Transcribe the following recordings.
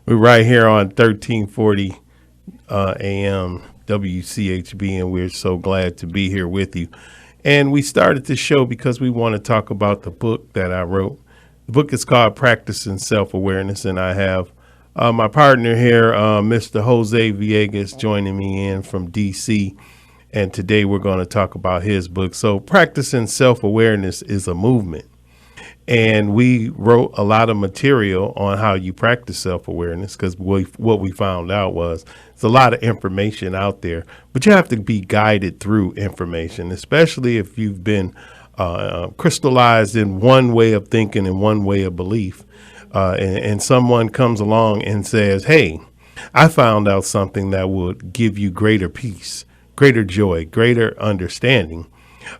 We're right here on 1340 AM WCHB, and we're so glad to be here with you. And we started this show because we want to talk about the book that I wrote. The book is called Practicing Self-Awareness, and I have my partner here, Mr. Jose Villegas, joining me in from D.C., and today we're going to talk about his book. So Practicing Self-Awareness is a movement. And we wrote a lot of material on how you practice self-awareness because what we found out was there's a lot of information out there, but you have to be guided through information, especially if you've been crystallized in one way of thinking and one way of belief. And someone comes along and says, hey, I found out something that would give you greater peace, greater joy, greater understanding.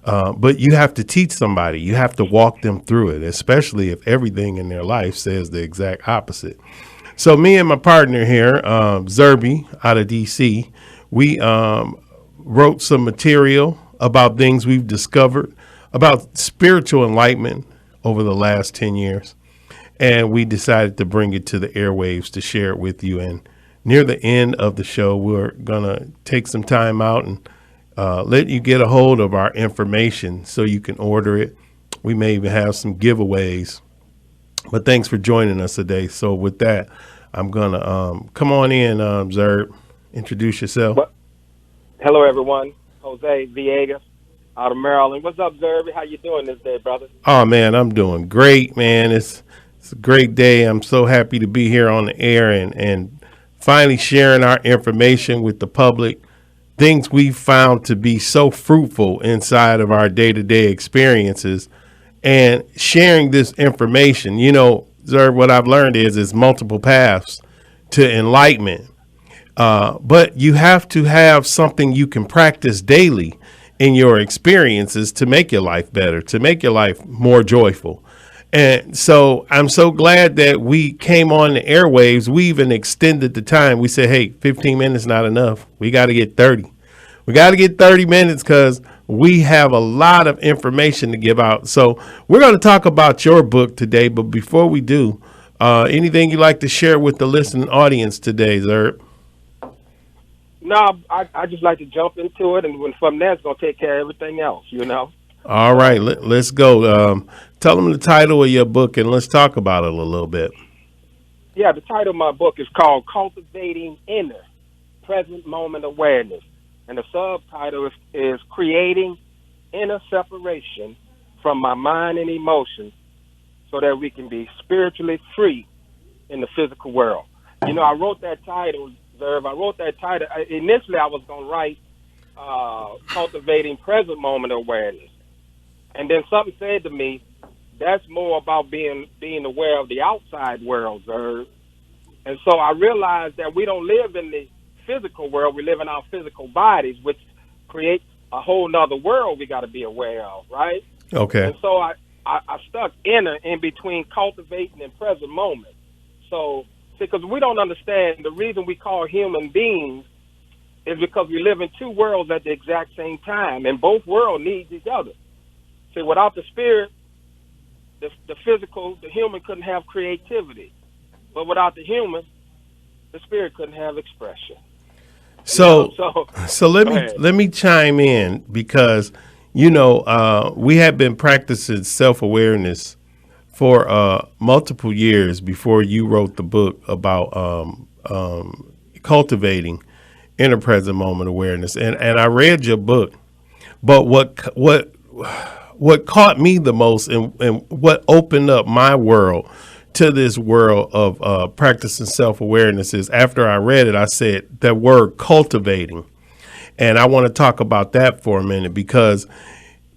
But you have to teach somebody. You have to walk them through it, especially if everything in their life says the exact opposite. So me and my partner here, Zerby out of D.C., we wrote some material about things we've discovered about spiritual enlightenment over the last 10 years. And we decided to bring it to the airwaves to share it with you. And near the end of the show, we're going to take some time out and let you get a hold of our information so you can order it. We may even have some giveaways. But thanks for joining us today. So with that, I'm going to come on in, Zerb. Introduce yourself. Hello, everyone. Jose Villegas out of Maryland. What's up, Zerby? How you doing this day, brother? Oh, man, I'm doing great, man. It's a great day. I'm so happy to be here on the air and finally sharing our information with the public. Things we've found to be so fruitful inside of our day-to-day experiences and sharing this information. You know, Zerb, what I've learned is multiple paths to enlightenment. But you have to have something you can practice daily in your experiences to make your life better, to make your life more joyful. And so I'm so glad that we came on the airwaves. We even extended the time. We said, hey, 15 minutes not enough. We got to get 30. We got to get 30 minutes because we have a lot of information to give out. So we're going to talk about your book today. But before we do, anything you'd like to share with the listening audience today, Zerb? No, I just like to jump into it. And from there, it's going to take care of everything else, you know. All right, let's go. Tell them the title of your book and let's talk about it a little bit. Yeah, the title of my book is called Cultivating Inner Present Moment Awareness. And the subtitle is Creating Inner Separation from My Mind and Emotions so that we can be spiritually free in the physical world. You know, I wrote that title, Zerb. Initially, I was going to write Cultivating Present Moment Awareness. And then something said to me, that's more about being aware of the outside world, Zerb. And so I realized that we don't live in the physical world. We live in our physical bodies, which creates a whole nother world we got to be aware of, right? Okay. And so I stuck inner in between cultivating and present moment. So, because we don't understand the reason we call human beings is because we live in two worlds at the exact same time, and both worlds need each other. See, without the spirit, the physical, the human couldn't have creativity. But without the human, the spirit couldn't have expression. So let me chime in because, you know, we have been practicing self-awareness for multiple years before you wrote the book about cultivating inner present moment awareness. And I read your book, but what caught me the most and what opened up my world to this world of practicing self-awareness is after I read it, I said that word cultivating. And I want to talk about that for a minute because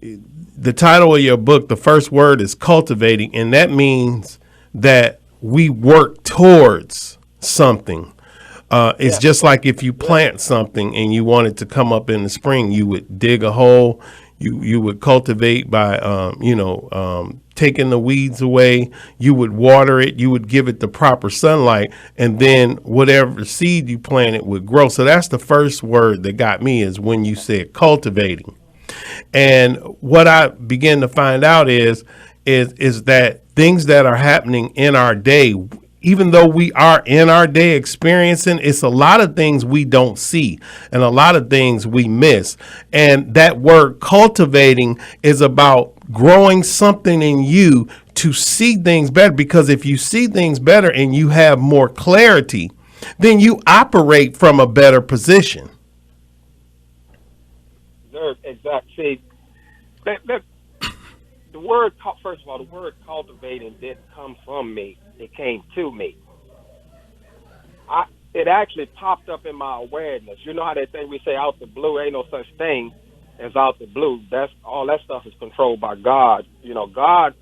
the title of your book, the first word is cultivating. And that means that we work towards something. It's just like if you plant something and you want it to come up in the spring, you would dig a hole. You would cultivate by, taking the weeds away. You would water it. You would give it the proper sunlight. And then whatever seed you planted would grow. So that's the first word that got me is when you said cultivating. And what I began to find out is that things that are happening in our day, even though we are in our day experiencing, it's a lot of things we don't see and a lot of things we miss. And that word cultivating is about growing something in you to see things better. Because if you see things better and you have more clarity, then you operate from a better position. Exactly. See, first of all, the word cultivating didn't come from me. It came to me. It actually popped up in my awareness. You know how they think we say out the blue, ain't no such thing as out the blue. That's all that stuff is controlled by God. You know, God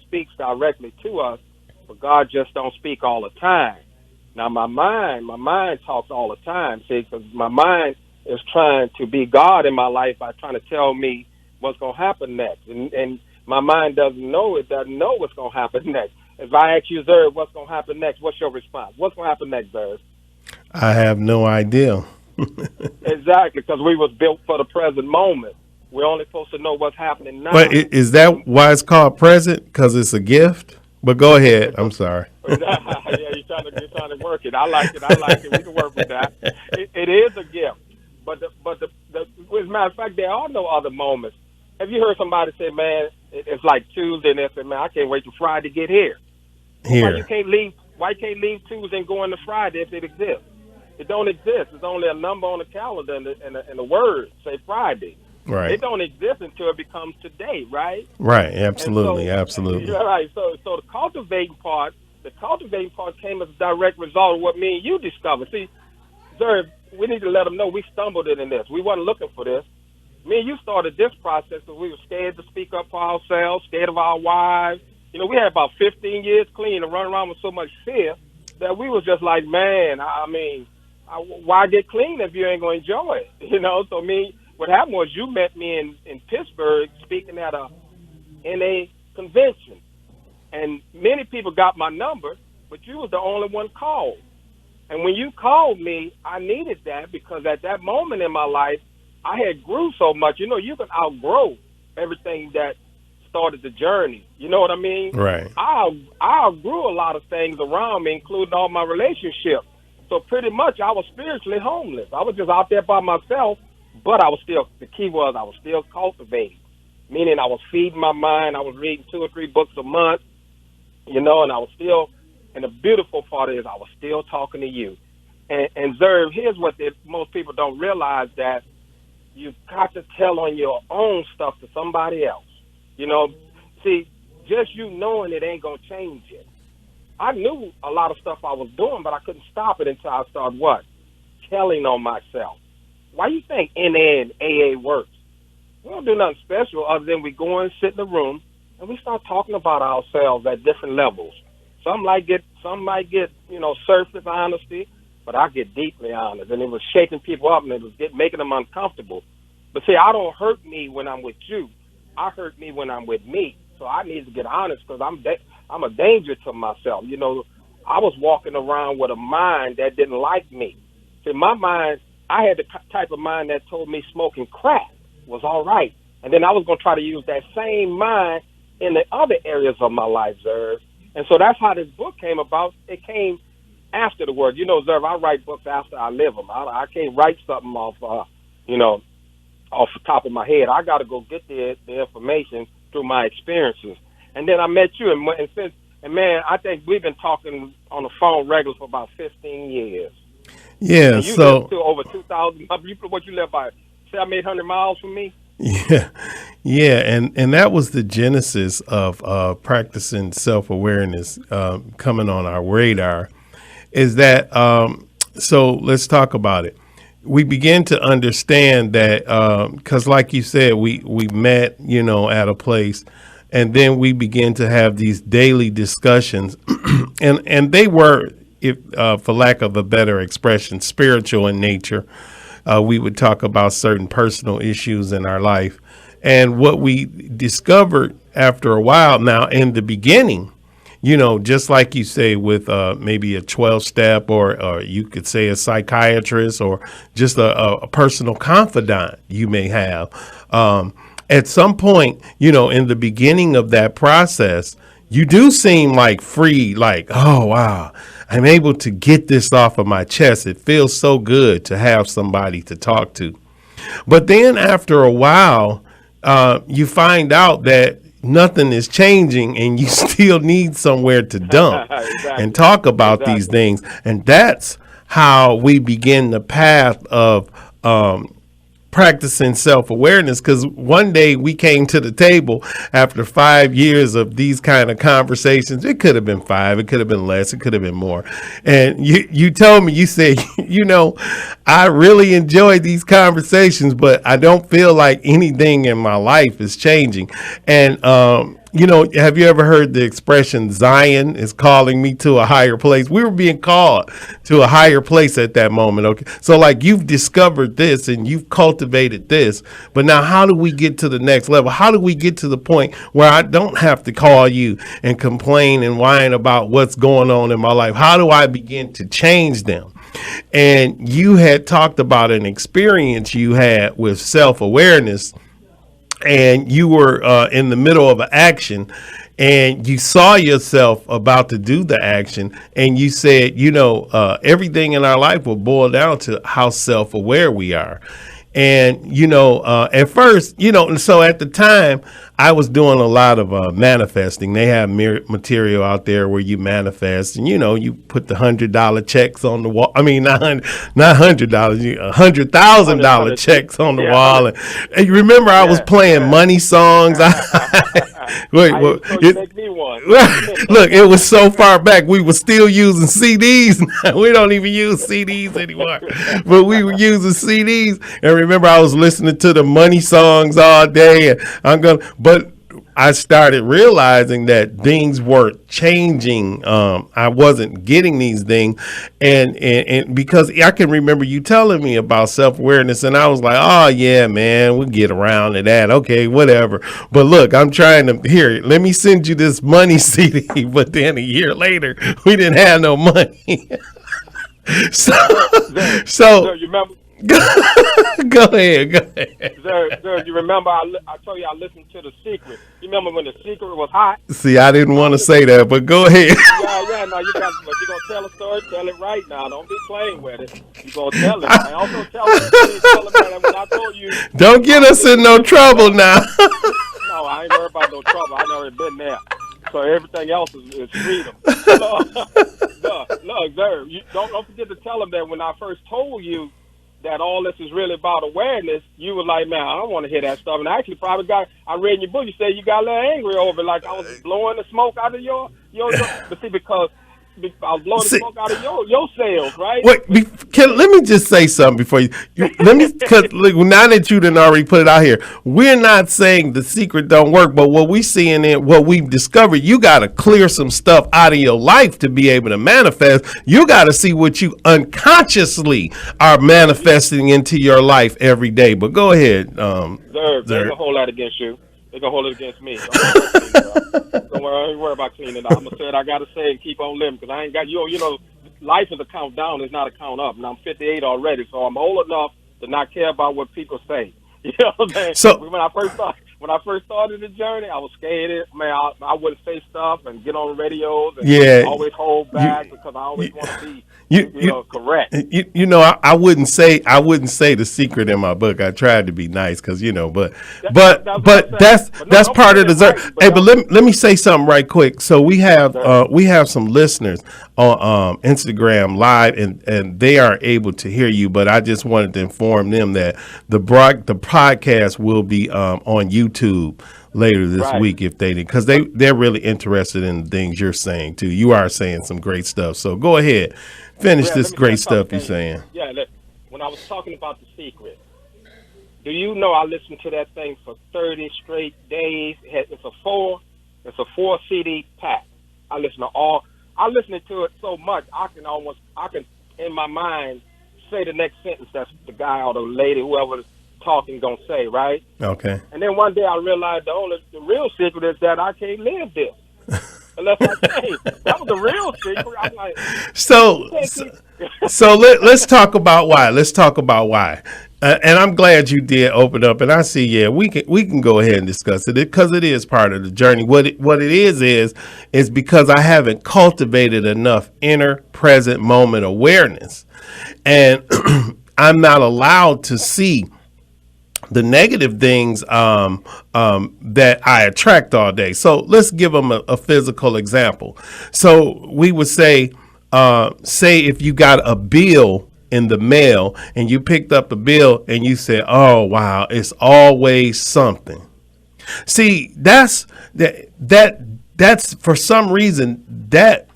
speaks directly to us, but God just don't speak all the time. Now my mind talks all the time, see, because my mind is trying to be God in my life by trying to tell me what's going to happen next. And my mind doesn't know what's going to happen next. If I ask you, Zerb, what's going to happen next, what's your response? What's going to happen next, Zerb? I have no idea. Exactly, because we was built for the present moment. We're only supposed to know what's happening now. But is that why it's called present? Because it's a gift? But go ahead. I'm sorry. Yeah, you're trying to work it. I like it. We can work with that. It is a gift. But as a matter of fact, there are no other moments. Have you heard somebody say, man, it's like Tuesday, and they say, man, I can't wait till Friday to get here. Here. Why you can't leave Tuesday and go into Friday if it exists? It don't exist. It's only a number on the calendar and the word say Friday. Right. It don't exist until it becomes today, right? Right. Absolutely. Absolutely. Right. So the cultivating part came as a direct result of what me and you discovered. See, Zerb, we need to let them know we stumbled in this. We wasn't looking for this. Me and you started this process because we were scared to speak up for ourselves, scared of our wives. You know, we had about 15 years clean and running around with so much fear that we was just like, man, why get clean if you ain't going to enjoy it? You know, so what happened was you met me in Pittsburgh speaking at a NA convention. And many people got my number, but you was the only one called. And when you called me, I needed that because at that moment in my life, I had grew so much. You know, you can outgrow everything that started the journey. You know what I mean? Right. I outgrew a lot of things around me, including all my relationships. So pretty much I was spiritually homeless. I was just out there by myself, but the key was I was still cultivating, meaning I was feeding my mind. I was reading 2 or 3 books a month, you know, and I was still, and the beautiful part is I was still talking to you. And Zerb, here's what most people don't realize, that you've got to tell on your own stuff to somebody else. You know, see, just you knowing it ain't going to change it. I knew a lot of stuff I was doing, but I couldn't stop it until I started what? Telling on myself. Why you think NA and AA works? We don't do nothing special other than we go and sit in the room and we start talking about ourselves at different levels. Some might get, you know, surface honesty, but I get deeply honest. And it was shaking people up and it was making them uncomfortable. But see, I don't hurt me when I'm with you. I hurt me when I'm with me. So I need to get honest because I'm a danger to myself. You know, I was walking around with a mind that didn't like me. See, my mind, I had the type of mind that told me smoking crack was all right. And then I was going to try to use that same mind in the other areas of my life, Zerv. And so that's how this book came about. It came after the word. You know, Zerv, I write books after I live them. I can't write something off the top of my head. I got to go get the information through my experiences. And then I met you, and man, I think we've been talking on the phone regular for about 15 years. Yeah, and you live to over 2,000. What you live by 700-800 miles from me? Yeah, and that was the genesis of practicing self-awareness coming on our radar. Is that so? Let's talk about it. We begin to understand that because, like you said, we met, you know, at a place, and then we begin to have these daily discussions, and they were, if for lack of a better expression, spiritual in nature. We would talk about certain personal issues in our life, and what we discovered after a while. Now, in the beginning, you know, just like you say, with maybe a 12-step or you could say a psychiatrist or just a personal confidant you may have. At some point, you know, in the beginning of that process, you do seem like free, like, oh, wow, I'm able to get this off of my chest. It feels so good to have somebody to talk to. But then after a while, you find out that nothing is changing and you still need somewhere to dump and talk about these things. And that's how we begin the path of practicing self-awareness, because one day we came to the table after 5 years of these kind of conversations. It could have been 5, it could have been less, it could have been more. And you told me, you said, I really enjoyed these conversations, but I don't feel like anything in my life is changing. And have you ever heard the expression, Zion is calling me to a higher place? We were being called to a higher place at that moment. Okay. So like, you've discovered this and you've cultivated this, but now how do we get to the next level? How do we get to the point where I don't have to call you and complain and whine about what's going on in my life? How do I begin to change them? And you had talked about an experience you had with self-awareness, and you were in the middle of an action, and you saw yourself about to do the action, and you said, everything in our life will boil down to how self-aware we are. And, at first, so at the time, I was doing a lot of manifesting. They have material out there where you manifest, and, you put the $100 checks on the wall. I mean, not $100, $100,000 checks on the wall. And you remember I was playing money songs. Wait, you make me one. Look, it was so far back. We were still using CDs. We don't even use CDs anymore, but we were using CDs. And remember, I was listening to the money songs all day. And but I started realizing that things were changing. I wasn't getting these things. And because I can remember you telling me about self-awareness, and I was like, oh yeah, man, we'll get around to that. Okay, whatever. But look, I'm trying to, here, let me send you this money CD. But then a year later, we didn't have no money. So you remember? Go ahead. Sir, you remember I told you I listened to The Secret. You remember when The Secret was hot? See, I didn't want to say that, but go ahead. No, you're going to tell a story, tell it right now. Don't be playing with it. You're going to tell it. And also tell them that when I told you. Don't get us in no trouble now. No, I ain't worried about no trouble. I never been there. So everything else is freedom. Look, sir, don't forget to tell them that when I first told you that all this is really about awareness, you were like, man, I don't want to hear that stuff. And I actually probably I read in your book, you said you got a little angry over it, like I was blowing the smoke out of your but see, because I was blowing the smoke out of your sales, right? Wait, let me just say something before because now that you done already put it out here, we're not saying The Secret don't work, but what we seeing in what we've discovered, you got to clear some stuff out of your life to be able to manifest. You got to see what you unconsciously are manifesting into your life every day. But go ahead, They're gonna hold that against you. They're going to hold it against me. Don't worry about cleaning it up. I'm going to say what I got to say and keep on living, because I ain't got, life is a countdown. It's not a count up. And I'm 58 already, so I'm old enough to not care about what people say. You know what I'm saying? So when I first started the journey, I was scared. Man, I wouldn't say stuff and get on the radios and always hold back because I always want to be correct. I wouldn't say The Secret in my book. I tried to be nice because but that's part of the right, hey, but let me say something right quick. So we have some listeners on Instagram Live, and they are able to hear you. But I just wanted to inform them that the podcast will be on YouTube later this week if they did, because they're really interested in the things you're saying too. You are saying some great stuff. So go ahead. Finish this great stuff you're saying. Yeah, when I was talking about The Secret, do you know I listened to that thing for 30 straight days? It's a 4 CD pack. I listened to it so much I can in my mind say the next sentence that's the guy or the lady, whoever's talking, gonna say, right? Okay. And then one day I realized the real secret is that I can't live this. Unless I change. That was the real secret. I'm like, so let's talk about why. And I'm glad you did open up. And I see, yeah, we can go ahead and discuss it because it is part of the journey. What it is because I haven't cultivated enough inner present moment awareness, and I'm not allowed to see the negative things that I attract all day. So let's give them a physical example. So we would say if you got a bill in the mail and you picked up a bill and you said, "Oh wow, it's always something." See, that's for some reason that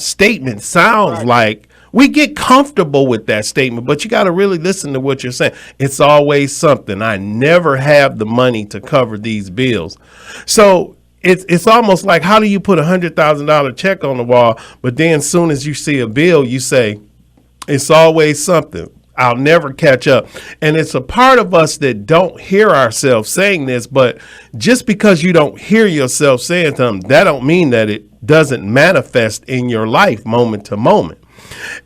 statement sounds Right. like we get comfortable with that statement, but you got to really listen to what you're saying. It's always something. I never have the money to cover these bills. So it's almost like, how do you put $100,000 check on the wall, but then as soon as you see a bill, you say, it's always something. I'll never catch up. And it's a part of us that don't hear ourselves saying this, but just because you don't hear yourself saying something, that don't mean that it doesn't manifest in your life moment to moment.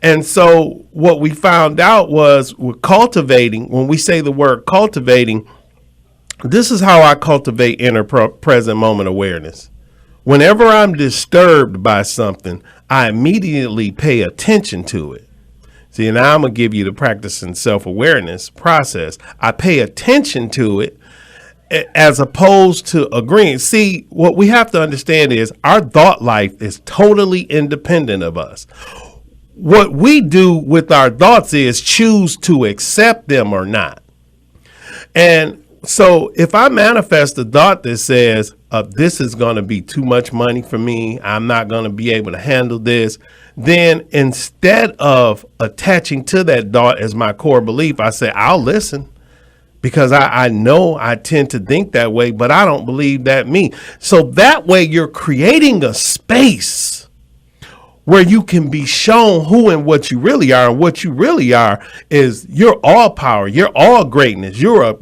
And so what we found out was with cultivating, when we say the word cultivating, this is how I cultivate inner present moment awareness. Whenever I'm disturbed by something, I immediately pay attention to it. See, now I'm going to give you the practice and self-awareness process. I pay attention to it as opposed to agreeing. See, what we have to understand is our thought life is totally independent of us. What we do with our thoughts is choose to accept them or not. And so if I manifest a thought that says, this is going to be too much money for me, I'm not going to be able to handle this, then instead of attaching to that thought as my core belief, I say, I'll listen because I know I tend to think that way, but I don't believe that me. So that way you're creating a space where you can be shown who and what you really are. And what you really are is you're all power, you're all greatness, you're a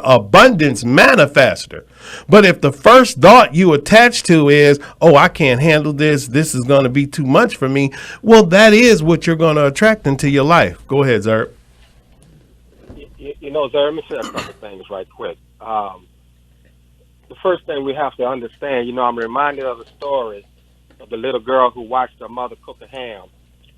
abundance manifester. But if the first thought you attach to is, oh, I can't handle this, this is going to be too much for me, well, that is what you're going to attract into your life. Go ahead, Zerb. Sir, let me say a couple things right quick. The first thing we have to understand, I'm reminded of the story of the little girl who watched her mother cook a ham.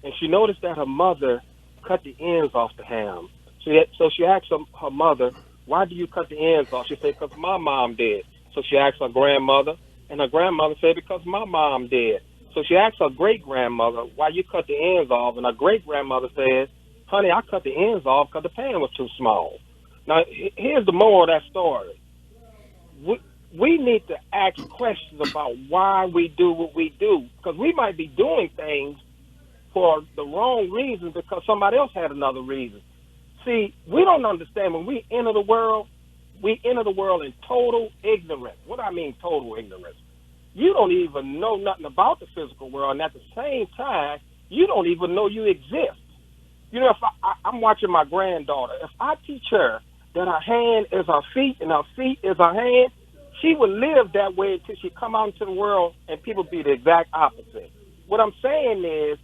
And she noticed that her mother cut the ends off the ham. So she asked her mother, why do you cut the ends off? She said, because my mom did. So she asked her grandmother, and her grandmother said, because my mom did. So she asked her great-grandmother, why you cut the ends off? And her great-grandmother said, honey, I cut the ends off because the pan was too small. Now, here's the moral of that story. We need to ask questions about why we do what we do, because we might be doing things for the wrong reasons because somebody else had another reason. See, we don't understand when we enter the world in total ignorance. What do I mean total ignorance? You don't even know nothing about the physical world, and at the same time, you don't even know you exist. If I'm watching my granddaughter, if I teach her that her hand is her feet and her feet is her hand, she would live that way until she come out into the world and people be the exact opposite. What I'm saying is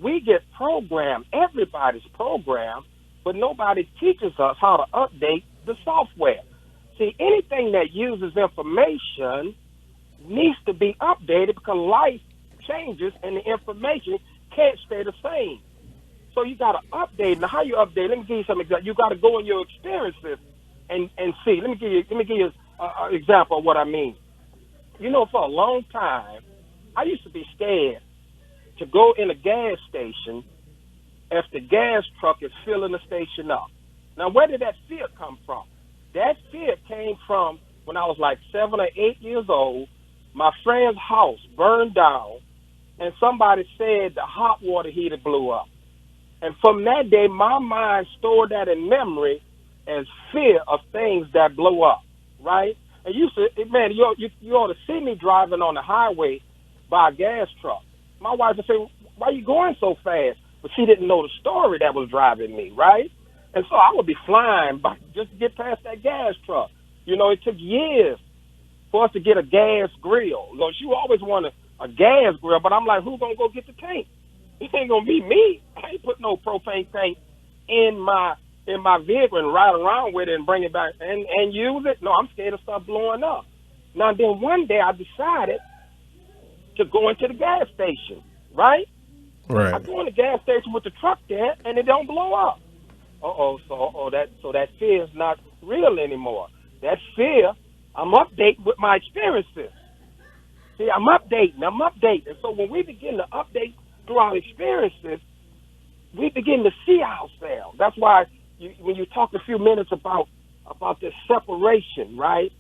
we get programmed. Everybody's programmed, but nobody teaches us how to update the software. See, anything that uses information needs to be updated because life changes and the information can't stay the same. So you got to update. Now, how you update? Let me give you some examples. You got to go in your experiences and see. Let me give you an example of what I mean. For a long time, I used to be scared to go in a gas station if the gas truck is filling the station up. Now, where did that fear come from? That fear came from when I was like 7 or 8 years old. My friend's house burned down, and somebody said the hot water heater blew up. And from that day, my mind stored that in memory as fear of things that blow up, right? And you ought to see me driving on the highway by a gas truck. My wife would say, why are you going so fast? But she didn't know the story that was driving me, right? And so I would be flying just to get past that gas truck. It took years for us to get a gas grill. She always wanted a gas grill, but I'm like, who's going to go get the tank? It ain't going to be me. I ain't put no propane tank in my in my vehicle and ride around with it and bring it back and use it. No, I'm scared of stuff blowing up. Now then one day I decided to go into the gas station, right? I Right. go in the gas station with the truck there and it don't blow up. That fear is not real anymore. That fear, I'm updating with my experiences. See, I'm updating. And so when we begin to update through our experiences, we begin to see ourselves. That's why when you talked a few minutes about this separation, right?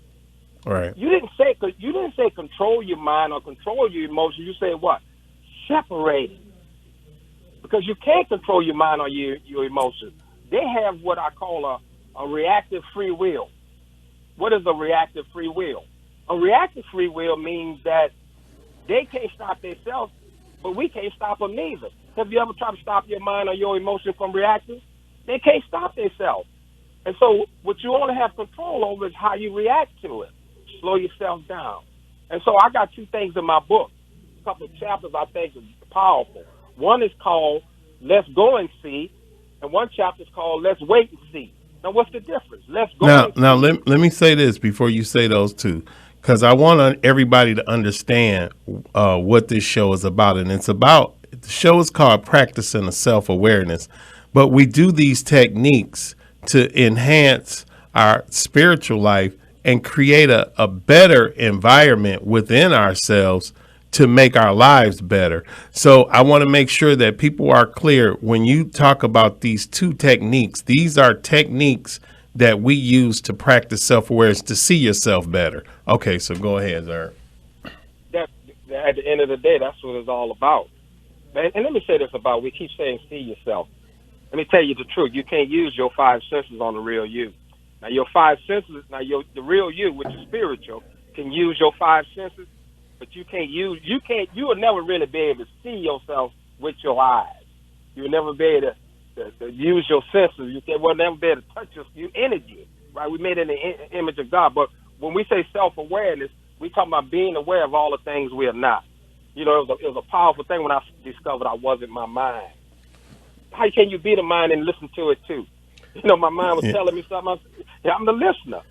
Right. You didn't say control your mind or control your emotions. You said what? Separating. Because you can't control your mind or your emotions. They have what I call a reactive free will. What is a reactive free will? A reactive free will means that they can't stop themselves, but we can't stop them neither. Have you ever tried to stop your mind or your emotion from reacting? They can't stop themselves. And so what you only have control over is how you react to it. Slow yourself down. And so I got two things in my book, a couple of chapters I think are powerful. One is called Let's Go and See, and one chapter is called Let's Wait and See. Now, what's the difference? Let's go Now, and now see. let me say this before you say those two, because I want everybody to understand what this show is about. And it's about, the show is called Practicing a Self-Awareness, but we do these techniques to enhance our spiritual life and create a better environment within ourselves to make our lives better. So I want to make sure that people are clear when you talk about these two techniques. These are techniques that we use to practice self-awareness to see yourself better. Okay, so go ahead, sir. That at the end of the day, that's what it's all about. And let me say this about, we keep saying see yourself. Let me tell you the truth. You can't use your five senses on the real you. Now, your five senses, the real you, which is spiritual, can use your five senses, but you will never really be able to see yourself with your eyes. You will never be able to use your senses. You will never be able to touch your energy, right? We made it in the image of God. But when we say self-awareness, we talk about being aware of all the things we are not. You know, it was a powerful thing when I discovered I wasn't my mind. How can you be the mind and listen to it too? You know, my mind was telling me something. I'm the listener.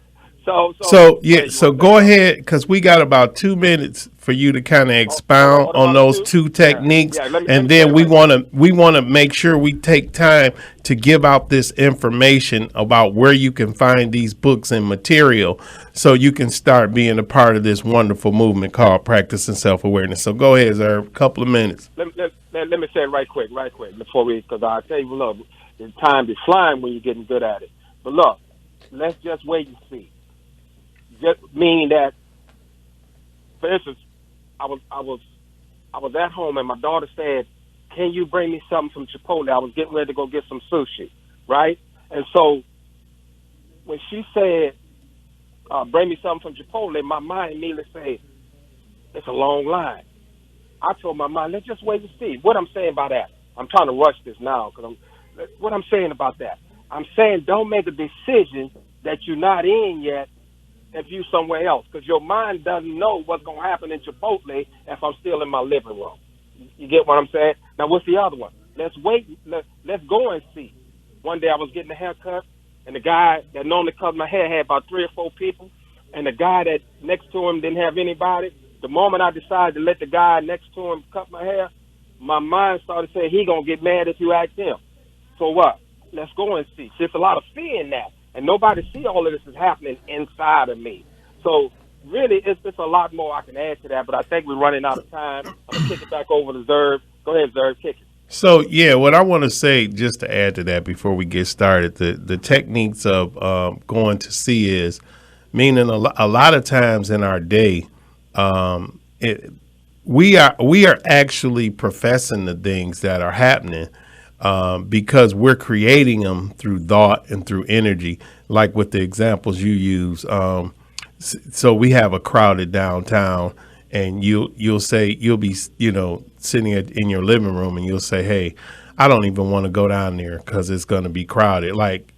So go ahead, because we got about 2 minutes for you to kind of expound on those two techniques, and then we want to make sure we take time to give out this information about where you can find these books and material, so you can start being a part of this wonderful movement called Practicing Self-Awareness. So go ahead, sir. A couple of minutes. Let me say it right quick, before because I tell you, look, the time be flying when you're getting good at it. But look, let's just wait and see. Just meaning that, for instance, I was at home and my daughter said, "Can you bring me something from Chipotle?" I was getting ready to go get some sushi, right? And so when she said, "Bring me something from Chipotle," my mind immediately said, "It's a long line." I told my mind, "Let's just wait and see." What I'm saying by that, I'm trying to rush this now what I'm saying about that, I'm saying don't make a decision that you're not in yet and view somewhere else, because your mind doesn't know what's going to happen in Chipotle if I'm still in my living room. You get what I'm saying? Now, what's the other one? Let's wait. Let's go and see. One day I was getting a haircut, and the guy that normally cuts my hair had about 3 or 4 people, and the guy that next to him didn't have anybody. The moment I decided to let the guy next to him cut my hair, my mind started saying he going to get mad if you ask him. So what? Let's go and see. There's a lot of fear in that. And nobody see all of this is happening inside of me. So really, it's a lot more I can add to that, but I think we're running out of time. I'm going to kick it back over to Zerb. Go ahead, Zerb, kick it. So, yeah, what I want to say, just to add to that before we get started, the techniques of going to see is, meaning a lot of times in our day, we are actually professing the things that are happening, because we're creating them through thought and through energy, like with the examples you use. So we have a crowded downtown, and you'll be sitting in your living room, and you'll say, "Hey, I don't even want to go down there because it's going to be crowded." Like,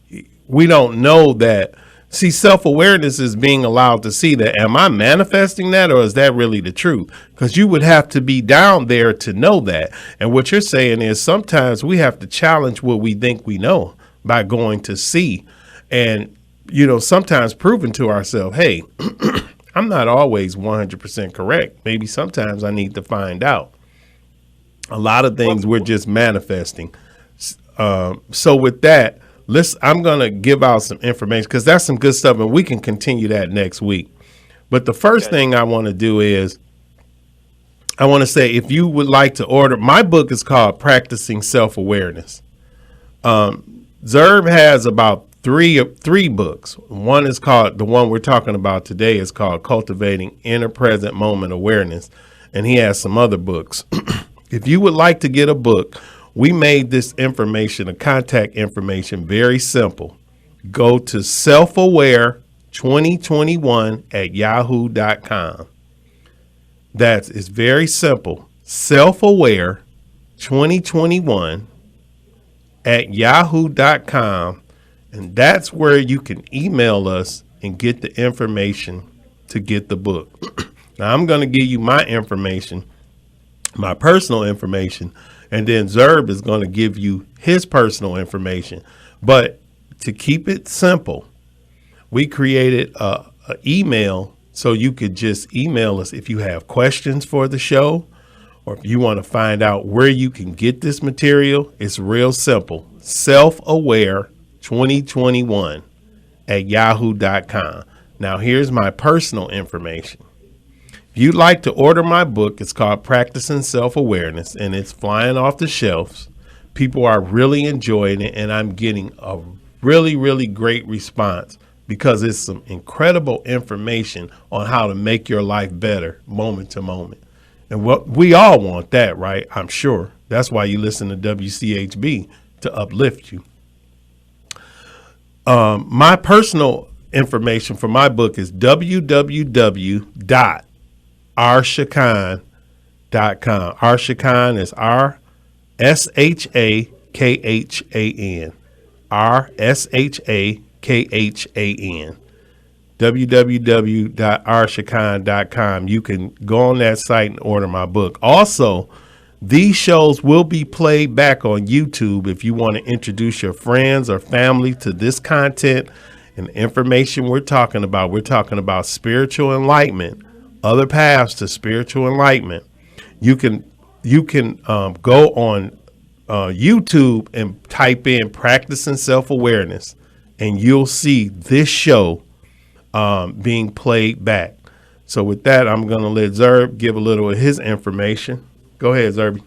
we don't know that. See, self-awareness is being allowed to see that. Am I manifesting that, or is that really the truth? Because you would have to be down there to know that. And what you're saying is sometimes we have to challenge what we think we know. by going to see and, sometimes proving to ourselves, hey, I'm not always 100% correct. Maybe sometimes I need to find out. A lot of things we're just manifesting. So with that, I'm going to give out some information because that's some good stuff, and we can continue that next week. But the first thing I want to do is I want to say, if you would like to order, my book is called Practicing Self-Awareness. Zerb has about three books. One is called, the one we're talking about today is called Cultivating Inner Present Moment Awareness. And he has some other books. If you would like to get a book, we made this information, the contact information, very simple. Go to selfaware2021@yahoo.com. It's very simple. Selfaware2021@yahoo.com. And that's where you can email us and get the information to get the book. Now, I'm going to give you my information, my personal information, and then Zerb is going to give you his personal information. But to keep it simple, we created an email so you could just email us if you have questions for the show or if you want to find out where you can get this material. It's real simple. Selfaware2021@yahoo.com. Now, here's my personal information. If you'd like to order my book, it's called Practicing Self-Awareness, and it's flying off the shelves. People are really enjoying it, and I'm getting a really, really great response because it's some incredible information on how to make your life better moment to moment. And what we all want that, right? I'm sure. That's why you listen to WCHB, to uplift you. My personal information for my book is www.rshakhan.com. Rshakhan is RSHAKHAN. RSHAKHAN. www.rshakhan.com. You can go on that site and order my book. Also, these shows will be played back on YouTube if you want to introduce your friends or family to this content and the information we're talking about. We're talking about spiritual enlightenment, other paths to spiritual enlightenment. You can go on YouTube and type in Practicing Self-Awareness, and you'll see this show being played back. So with that, I'm going to let Zerb give a little of his information. Go ahead, Zerby.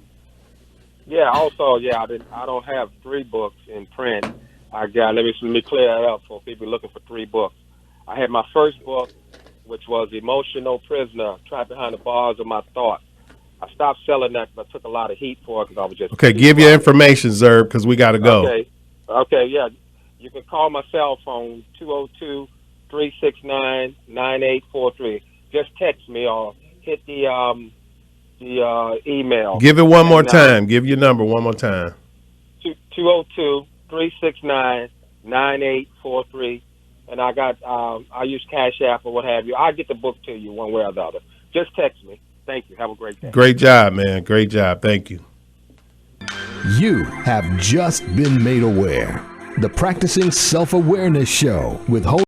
Yeah. Also, I don't have 3 books in print. Let me clear that up for people looking for 3 books. I had my first book, which was Emotional Prisoner, Trapped Behind the Bars of My Thoughts. I stopped selling that, but I took a lot of heat for it because I was just... Okay, give your information, Zerb, because we got to go. Okay, yeah. You can call my cell phone, 202-369-9843. Just text me or hit the email. Give it one more time. Give your number one more time. 202-369-9843. And I use Cash App or what have you. I'll get the book to you one way or the other. Just text me. Thank you. Have a great day. Great job, man. Great job. Thank you. You have just been made aware. The Practicing Self-Awareness Show with host